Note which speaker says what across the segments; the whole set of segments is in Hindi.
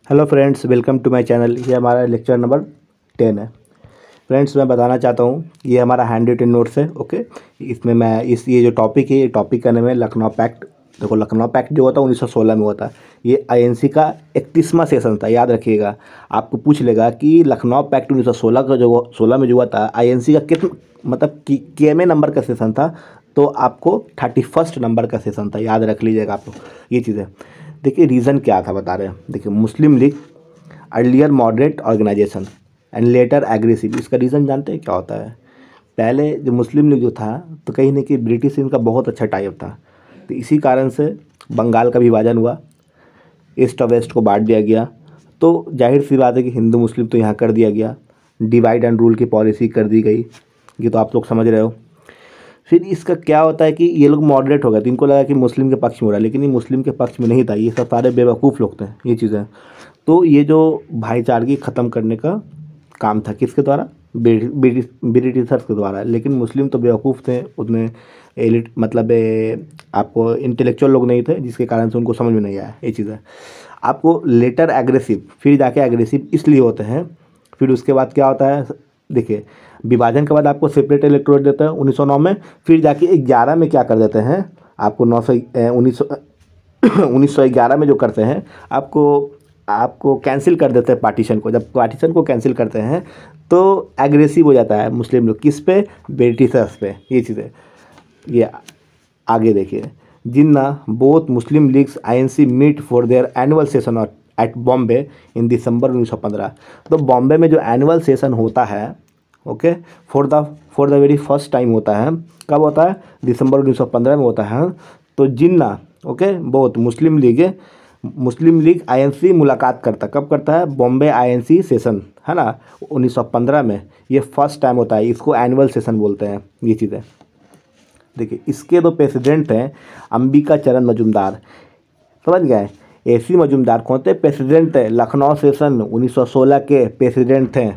Speaker 1: Hello friends, welcome to my channel. ये हमारा लेक्चर नंबर 10 है। फ्रेंड्स, मैं बताना चाहता हूँ ये हमारा हैंड रिटन नोट्स है। ओके, इसमें मैं ये जो टॉपिक है, ये टॉपिक का नाम है लखनऊ पैक्ट। देखो, लखनऊ पैक्ट जो होता है 1916 में होता है। ये आईएनसी का 31वां सेशन था, याद रखिएगा। आपको पूछ लेगा कि लखनऊ पैक्ट 1916 का जो 16 में जो हुआ था, आईएनसी का कितना मतलब केमे नंबर का सेशन था, तो आपको 31st नंबर का सेशन था, याद रख लीजिएगा आप ये चीज़ें। देखिए रीज़न क्या था बता रहे हैं। देखिए, Muslim League earlier moderate organisation and later aggressive. इसका रीज़न जानते हैं क्या होता है? पहले जो मुस्लिम लीग जो था, तो कहीं ना कहीं ब्रिटिश इनका बहुत अच्छा टाइप था, तो इसी कारण से बंगाल का विभाजन हुआ, ईस्ट और वेस्ट को बांट दिया गया। तो जाहिर सी बात है कि हिंदू मुस्लिम तो यहाँ कर दिया गया, डिवाइड एंड रूल की पॉलिसी कर दी गई। ये तो आप लोग समझ रहे हो। फिर इसका क्या होता है कि ये लोग मॉडरेट हो गए, तो इनको लगा कि मुस्लिम के पक्ष में हो रहा है, लेकिन ये मुस्लिम के पक्ष में नहीं था। ये सब सारे बेवकूफ़ लोग थे, ये चीज़ें। तो ये जो भाईचारगी ख़त्म करने का काम था, किसके द्वारा? ब्रिटिशर्स के द्वारा। लेकिन मुस्लिम तो बेवकूफ़ थे, उतने एलिट मतलब आपको इंटेलेक्चुअल लोग नहीं थे, जिसके कारण से उनको समझ में नहीं आया ये चीज़ें। आपको लेटर एग्रेसिव, फिर जाके एग्रेसिव इसलिए होते हैं। फिर उसके बाद क्या होता है, देखिए, विभाजन के बाद आपको सेपरेट इलेक्टोरेट देते हैं 1909 में। फिर जाके 11 में क्या कर देते हैं, आपको 1911 में जो करते हैं, आपको कैंसिल कर देते हैं पार्टीशन को। जब पार्टीशन को कैंसिल करते हैं तो एग्रेसिव हो जाता है मुस्लिम लोग, किस पे? ब्रिटिशर्स पे, ये चीज़ें। ये आगे देखिए, Jinnah both Muslim Leagues INC meet for their annual session at Bombay in December 1915। तो बॉम्बे में जो एनुअल सेशन होता है, okay, for the very first time होता है। कब होता है? दिसंबर 1915 में होता है। तो जिन्ना, ओके, बोथ मुस्लिम लीग आईएनसी मुलाकात करता, कब करता है? बॉम्बे आईएनसी सेशन, है ना, 1915 में। ये फर्स्ट टाइम होता है, इसको एनुअल सेशन बोलते हैं, ये चीज़ें। देखिए, इसके दो प्रेसिडेंट हैं, अंबिका चरण मजूमदार, समझ गए? एसी मजूमदार कौन थे? प्रेसिडेंट है, लखनऊ सेशन 1916 के प्रेसिडेंट थे।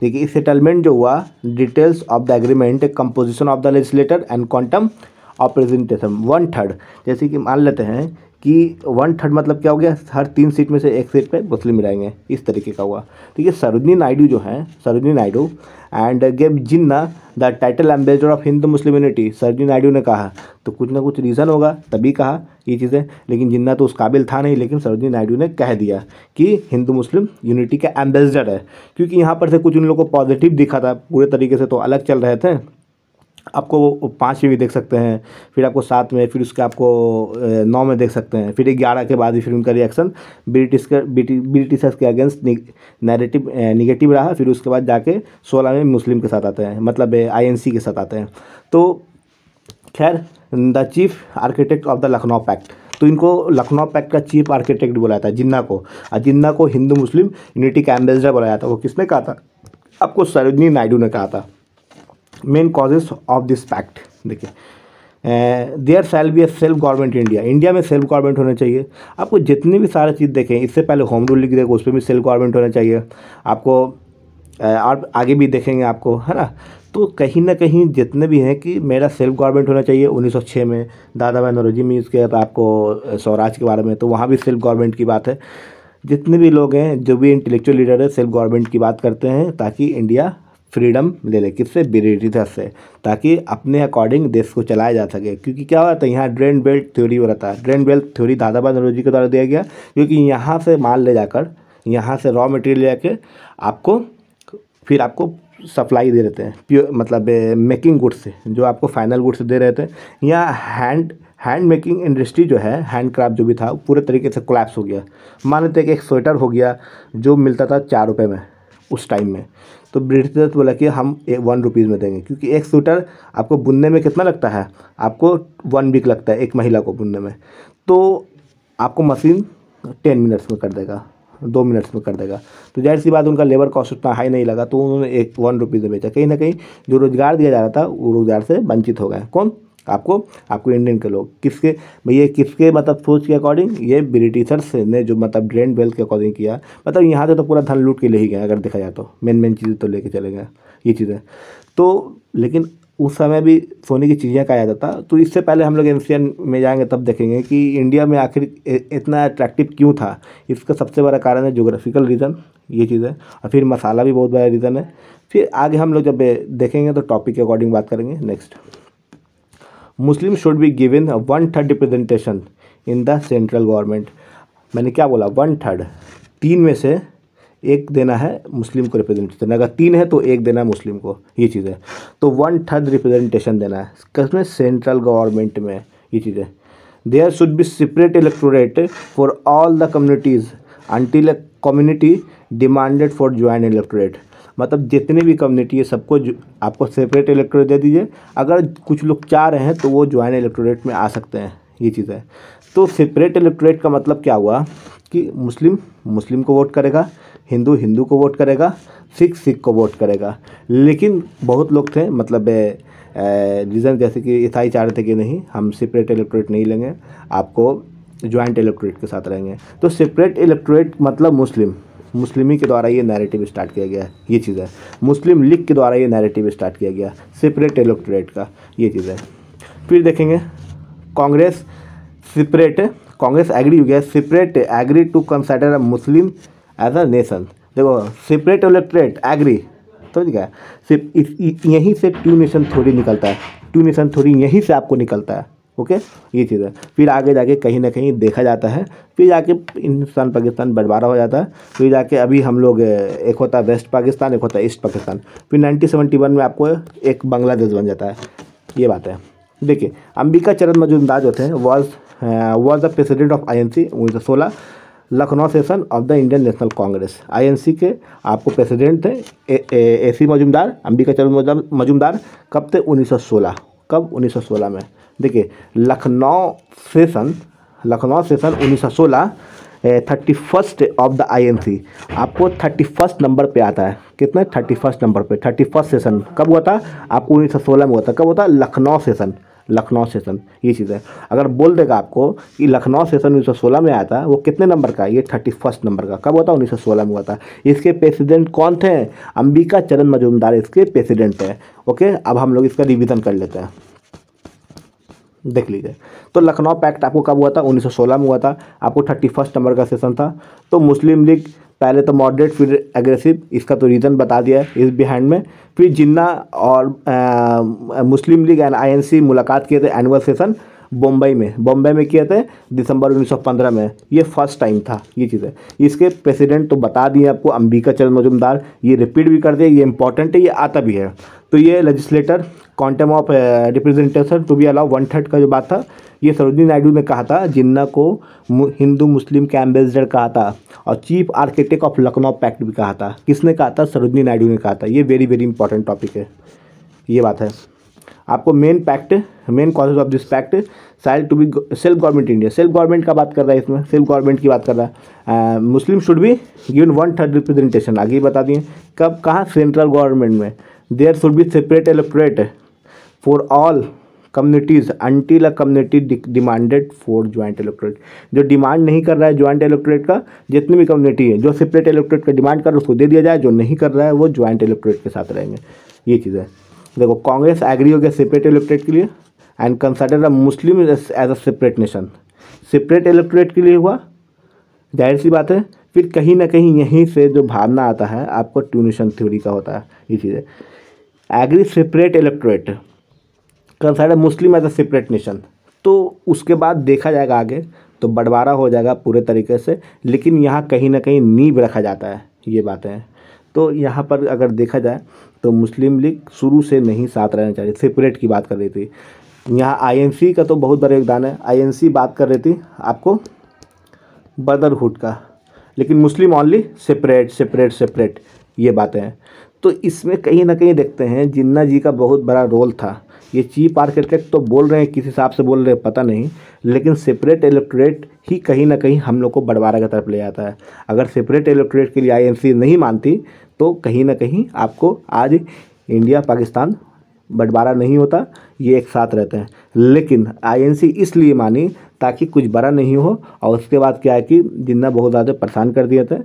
Speaker 1: देखिए, इस सेटलमेंट जो हुआ, details of the agreement, composition of the legislator and quantum of presentation 1/3। जैसे कि मान लेते हैं कि 1/3 मतलब क्या हो गया? हर 3 सीट में से 1 सीट पे मुस्लिम रहेंगे, इस तरीके का हुआ। तो ये सरोजिनी नायडू जो हैं, Sarojini Naidu and gave Jinnah the title ambassador of Hindu Muslim unity. Sarojini Naidu ने कहा, तो कुछ ना कुछ रीज़न होगा तभी कहा ये चीज़ें, लेकिन जिन्ना तो उस काबिल था नहीं, लेकिन सरोजिनी नायडू ने कह दिया कि हिंदू मुस्लिम यूनिटी का एम्बेसडर है। क्योंकि यहाँ पर से कुछ उन लोगों को पॉजिटिव दिखा था, पूरे तरीके से तो अलग चल रहे थे। आपको वो 5 में भी देख सकते हैं, फिर आपको 7 में, फिर उसके आपको 9 में देख सकते हैं, फिर 11 के बाद ही फिर उनका रिएक्शन ब्रिटिशर्स के अगेंस्ट निगेटिव रहा। फिर उसके बाद जाके 16 में मुस्लिम के साथ आते हैं, मतलब आईएनसी के साथ आते हैं। तो खैर, the chief architect of the Lucknow pact, तो इनको लखनऊ पैक्ट का चीफ आर्किटेक्ट बुलाया था जिन्ना को, और जिन्ना को हिंदू मुस्लिम यूनिटी का एम्बेसडर बुलाया था। वो किसने कहा था? आपको सरोजिनी नायडू ने कहा था। Main causes of this pact, देखिए, there shall be a self government India. India में सेल्फ गवर्नमेंट होना चाहिए। आपको जितनी भी सारी चीज़ देखें, इससे पहले होम रूल लिख देखो, उस पर भी सेल्फ गवर्नमेंट होना चाहिए आपको। और आगे भी देखेंगे आपको, है ना। तो कहीं ना कहीं जितने भी हैं कि मेरा सेल्फ गवर्नमेंट होना चाहिए। 1906 में दादा भाई नौरोजी में यूज़ किया था आपको स्वराज के बारे में, तो वहाँ भी सेल्फ गवर्नमेंट की बात है। जितने भी लोग हैं, जो भी इंटेलेक्चुअल लीडर है, सेल्फ गवर्नमेंट की बात करते हैं, ताकि इंडिया फ्रीडम ले ले, किससे? ब्रिटिशर्स से, ताकि अपने अकॉर्डिंग देश को चलाया जा सके। क्योंकि क्या होता है, यहाँ ड्रेन बेल्ट थ्योरी हो रहता है। ड्रेन बेल्ट थ्योरी दादा भाई नौरोजी के द्वारा दिया गया, क्योंकि यहाँ से माल ले जाकर, यहाँ से रॉ मटेरियल ले जाके आपको फिर आपको सप्लाई दे देते हैं, प्योर मतलब मेकिंग गुड्स से, जो आपको फाइनल गुड्स दे रहे थे। यहाँ हैंड मेकिंग इंडस्ट्री जो है, हैंड क्राफ्ट जो भी था, पूरे तरीके से कोलैप्स हो गया। मान लेते हैं कि एक स्वेटर हो गया जो मिलता था 4 रुपये में उस टाइम में, तो ब्रिटिशर्स बोला कि हम 1 रुपीज़ में देंगे। क्योंकि एक स्वेटर आपको बुनने में कितना लगता है? आपको 1 वीक लगता है एक महिला को बुनने में, तो आपको मशीन 10 मिनट्स में कर देगा, 2 मिनट्स में कर देगा। तो जाहिर सी बात, उनका लेबर कॉस्ट उतना हाई नहीं लगा, तो उन्होंने 1 रुपीज़ में बेचा। कहीं ना कहीं जो रोज़गार दिया जा रहा था, वो रोज़गार से वंचित हो गए। कौन? आपको इंडियन के लोग। किसके भैया? किसके मतलब सोच के अकॉर्डिंग? ये ब्रिटिशर्स ने जो मतलब ड्रेन बेल्ट के अकॉर्डिंग किया। मतलब यहाँ से तो पूरा धन लूट के ले ही गए, अगर देखा जाए तो मेन चीज़ें तो लेके चले गए, ये चीज़ें। तो लेकिन उस समय भी सोने की चिड़िया कहा जाता था। तो इससे पहले हम लोग एंशियंट में जाएंगे तब देखेंगे कि इंडिया में आखिर इतना अट्रैक्टिव क्यों था। इसका सबसे बड़ा कारण है ज्योग्राफिकल रीज़न, ये चीज़ है, और फिर मसाला भी बहुत बड़ा रीज़न है। फिर आगे हम लोग जब देखेंगे तो टॉपिक के अकॉर्डिंग बात करेंगे। Next, Muslim should be given 1/3 representation in the central government. मैंने क्या बोला, 1/3, 3 में से 1 देना है मुस्लिम को रिप्रेजेंटेशन। अगर 3 है तो 1 देना है मुस्लिम को, ये चीज़ है। तो 1/3 रिप्रेजेंटेशन देना है किसमें, सेंट्रल गवर्नमेंट में, ये चीज़ है। There should be separate electorate for all the communities until a community demanded for joint electorate. मतलब जितनी भी कम्युनिटी है सबको आपको सेपरेट इलेक्टोरेट दे दीजिए। अगर कुछ लोग चाह रहे हैं तो वो ज्वाइंट इलेक्टोरेट में आ सकते हैं, ये चीज़ है। तो सेपरेट इलेक्टोरेट का मतलब क्या हुआ कि मुस्लिम मुस्लिम को वोट करेगा, हिंदू हिंदू को वोट करेगा, सिख सिख को वोट करेगा। लेकिन बहुत लोग थे, मतलब रीज़न जैसे कि ईसाई चाह रहे थे कि नहीं, हम सेपरेट इलेक्टोरेट नहीं लेंगे, आपको ज्वाइंट इलेक्टोरेट के साथ रहेंगे। तो सेपरेट इलेक्टोरेट मतलब मुस्लिम ही के द्वारा ये नैरेटिव स्टार्ट किया गया है, ये चीज़ है। मुस्लिम लीग के द्वारा ये नैरेटिव स्टार्ट किया गया सेपरेट इलेक्टोरेट का, ये चीज़ है। फिर देखेंगे कांग्रेस एग्री हो गया, separate agree to consider a Muslim as a nation. देखो सेपरेट इलेक्टोरेट एग्री, समझ गया, सिर्फ यहीं से टू नेशन थ्योरी निकलता है, टू नेशन थ्योरी यहीं से आपको निकलता है, ओके, ये चीज़ है। फिर आगे जाके कहीं ना कहीं देखा जाता है, फिर जाके हिंदुस्तान पाकिस्तान बंटवारा हो जाता है। फिर जाके अभी हम लोग एक होता है वेस्ट पाकिस्तान, एक होता है ईस्ट पाकिस्तान। फिर 1971 में आपको एक बांग्लादेश बन जाता है, ये बात है। देखिए अंबिका चरण मजूमदार जो थे was the president of INC 1916, Lucknow session of the Indian national Congress. INC के आपको प्रेसिडेंट थे AC मजूमदार, अंबिका चरण मजूमदार। कब थे, 1916। कब, 1916 में। देखिए Lucknow session 1916 31st of the INC आपको 31st नंबर पे आता है। कितने, 31st नंबर पे। 31st सेशन कब हुआ था, आपको 1916 में हुआ था। कब होता है, लखनऊ सेशन, ये चीज़ है। अगर बोल देगा आपको कि लखनऊ सेशन 1916 में आया था, वो कितने नंबर का, ये 31st नंबर का। कब हुआ था, 1916 में हुआ था। इसके प्रेसिडेंट कौन थे, अंबिका चरण मजूमदार इसके प्रेसिडेंट है, ओके। अब हम लोग इसका रिवीजन कर लेते हैं, देख लीजिए। तो लखनऊ पैक्ट आपको कब हुआ था, 1916 में हुआ था। आपको 31st नंबर का सेशन था। तो मुस्लिम लीग पहले तो मॉडरेट फिर एग्रेसिव, इसका तो रीज़न बता दिया है इस बिहाइंड में। फिर जिन्ना और मुस्लिम लीग एंड INC मुलाकात किए थे एनुअल सेशन बम्बई में किए थे दिसंबर 1915 में। ये फर्स्ट टाइम था, ये चीज़ है। इसके प्रेसिडेंट तो बता दिए आपको, अंबिका चरण मजूमदार। ये रिपीट भी कर दिए, ये इंपॉर्टेंट है, ये आता भी है। तो ये legislator quantum of representation to be allow 1/3 का जो बात था, ये सरोजिनी नायडू ने कहा था। जिन्ना को हिंदू मुस्लिम के एम्बेसडर कहा था, और chief architect of Lucknow pact भी कहा था। किसने कहा था, सरोजिनी नायडू ने कहा था। ये वेरी वेरी इंपॉर्टेंट टॉपिक है, ये बात है। आपको main causes of this pact साइल to be self government India. Self government का बात कर रहा है इसमें, सेल्फ गवर्नमेंट की बात कर रहा है। Muslim should be given 1/3 representation, आगे ही बता दिए। कब, कहाँ, सेंट्रल गवर्नमेंट में। There should be separate electorate for all communities until a community demanded for joint electorate. जो डिमांड नहीं कर रहा है ज्वाइंट इलेक्टोरेट का, जितनी भी कम्युनिटी है जो सेपरेट इलेक्टोरेट का डिमांड कर रहा है उसको दे दिया जाए, जो नहीं कर रहा है वो ज्वाइंट इलेक्टोरेट के साथ रहेंगे, ये चीज़ है। देखो कांग्रेस एग्री हो गया सेपरेट इलेक्टोरेट के लिए and consider the Muslim as a separate nation. Separate electorate के लिए हुआ, जाहिर सी बात है। फिर कहीं ना कहीं यहीं से जो भावना आता है आपको टू नेशन थ्योरी का होता है, ये चीज़ है। Agree separate electorate consider Muslim as a separate nation. तो उसके बाद देखा जाएगा आगे तो बंटवारा हो जाएगा पूरे तरीके से, लेकिन यहाँ कहीं ना कहीं नींव रखा जाता है, ये बातें हैं। तो यहाँ पर अगर देखा जाए तो मुस्लिम लीग शुरू से नहीं साथ रहना चाहिए, सेपरेट की बात कर रही थी। यहाँ INC का तो बहुत बड़ा योगदान है। INC बात कर रही थी आपको ब्रदरहुड का, लेकिन मुस्लिम ओनली सेपरेट, ये बातें हैं। तो इसमें कहीं ना कहीं देखते हैं जिन्ना जी का बहुत बड़ा रोल था। ये चीफ आर्किटेक्ट तो बोल रहे हैं, किस हिसाब से बोल रहे हैं पता नहीं, लेकिन सेपरेट इलेक्टोरेट ही कहीं ना कहीं हम लोग को बंटवारा की तरफ ले जाता है। अगर सेपरेट इलेक्टोरेट के लिए INC नहीं मानती तो कहीं ना कहीं आपको आज इंडिया पाकिस्तान बंटवारा नहीं होता, ये एक साथ रहते हैं। लेकिन INC इसलिए मानी ताकि कुछ बड़ा नहीं हो। और उसके बाद क्या है कि जिन्ना बहुत ज़्यादा परेशान कर दिए थे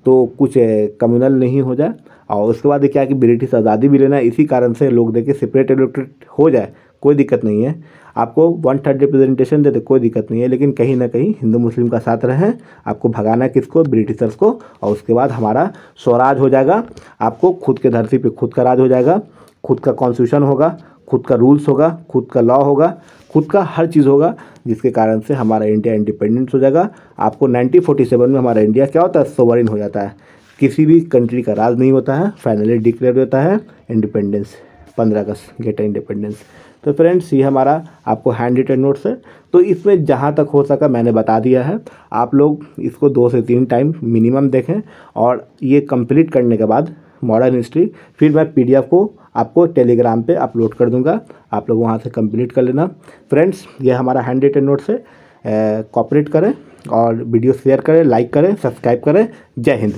Speaker 1: तो कुछ कम्युनल नहीं हो जाए। और उसके बाद क्या है कि ब्रिटिश आज़ादी भी लेना है, इसी कारण से लोग देखे सेपरेट इलेक्टोरेट हो जाए कोई दिक्कत नहीं है, आपको 1/3 रिप्रेजेंटेशन देते कोई दिक्कत नहीं है, लेकिन कहीं ना कहीं हिंदू मुस्लिम का साथ रहें। आपको भगाना किसको, ब्रिटिशर्स को। और उसके बाद हमारा स्वराज हो जाएगा, आपको खुद के धरती पे खुद का राज हो जाएगा, खुद का कॉन्स्टिट्यूशन होगा, खुद का रूल्स होगा, खुद का लॉ होगा, खुद का हर चीज़ होगा, जिसके कारण से हमारा इंडिया इंडिपेंडेंस हो जाएगा। आपको 1947 में हमारा इंडिया क्या होता है, सोवरेन हो जाता है, किसी भी कंट्री का राज नहीं होता है, फाइनली डिक्लेयर होता है इंडिपेंडेंस। 15 अगस्त गेट इंडिपेंडेंस। तो फ्रेंड्स ये हमारा आपको हैंड रिटन नोट्स है, तो इसमें जहाँ तक हो सका मैंने बता दिया है। आप लोग इसको 2 से 3 टाइम मिनिमम देखें, और ये कंप्लीट करने के बाद मॉडर्न हिस्ट्री फिर मैं PDF को आपको टेलीग्राम पे अपलोड कर दूंगा, आप लोग वहाँ से कंप्लीट कर लेना। फ्रेंड्स ये हमारा हैंड रिटन नोट्स है, कोऑपरेट करें और वीडियो शेयर करें, लाइक करें, सब्सक्राइब करें। जय हिंद।